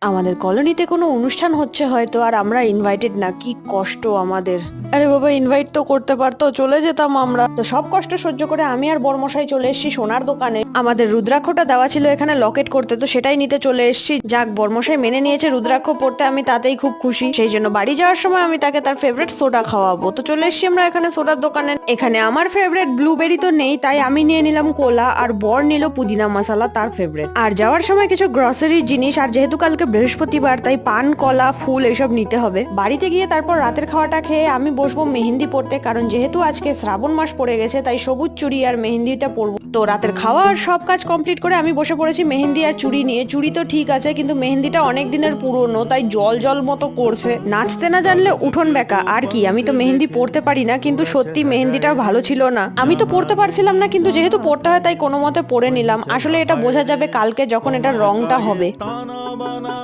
আমাদের কলোনিতে কোনো অনুষ্ঠান হচ্ছে হয়তো, আর আমরা ইনভাইটেড না। কি কষ্ট আমাদের। আরে বাবা, ইনভাইট তো করতে পারতো, চলে যেতাম আমরা। তো সব কষ্ট সহ্য করে আমি আর বর্মশাই চলে এসেছি সোনার দোকানে। আমাদের রুদ্রাক্ষটা দেওয়া ছিল এখানে লকেট করতে, তো সেটাই নিতে চলে এসেছি। যাক, বর্মশাই মেনে নিয়েছে রুদ্রাক্ষ পড়তে, আমি তাতেই খুব খুশি। সেই জন্য বাড়ি যাওয়ার সময় আমি তাকে তার ফেভারিট সোডা খাওয়াবো। তো চলে এসেছি আমরা এখানে সোডার দোকানে। এখানে আমার ফেভারিট ব্লুবেরি তো নেই, তাই আমি নিয়ে নিলাম কোলা, আর বর নিল পুদিনা মশলা, তার ফেভারিট। আর যাওয়ার সময় কিছু গ্রসারির জিনিস, আর যেহেতু কালকে বৃহস্পতিবার তাই পান, কলা, ফুল এসব নিতে হবে। বাড়িতে গিয়ে তারপর রাতের খাওয়াটা খেয়ে আমি বসবো মেহেন্দি পড়তে, কারণ যেহেতু আজকে শ্রাবণ মাস পড়ে গেছে তাই সবুজ চুড়ি আর মেহেন্দিটা পরবো। তো রাতের খাওয়া আর সব কাজ কমপ্লিট করে আমি বসে পড়েছি মেহেন্দি আর চুড়ি নিয়ে। চুড়ি তো ঠিক আছে, কিন্তু মেহেন্দিটা অনেক দিনের পুরনো, তাই জল জল মতো করছে। নাচতে না জানলে উঠোন বেঁকা। আর কি, আমি তো মেহেন্দি পড়তে পারি না, কিন্তু সত্যি মেহেন্দিটা ভালো ছিল না। আমি তো পড়তে পারছিলাম না, কিন্তু যেহেতু পড়তে হয় তাই কোনো মতে পড়ে নিলাম। আসলে এটা বোঝা যাবে কালকে যখন এটা রংটা হবে।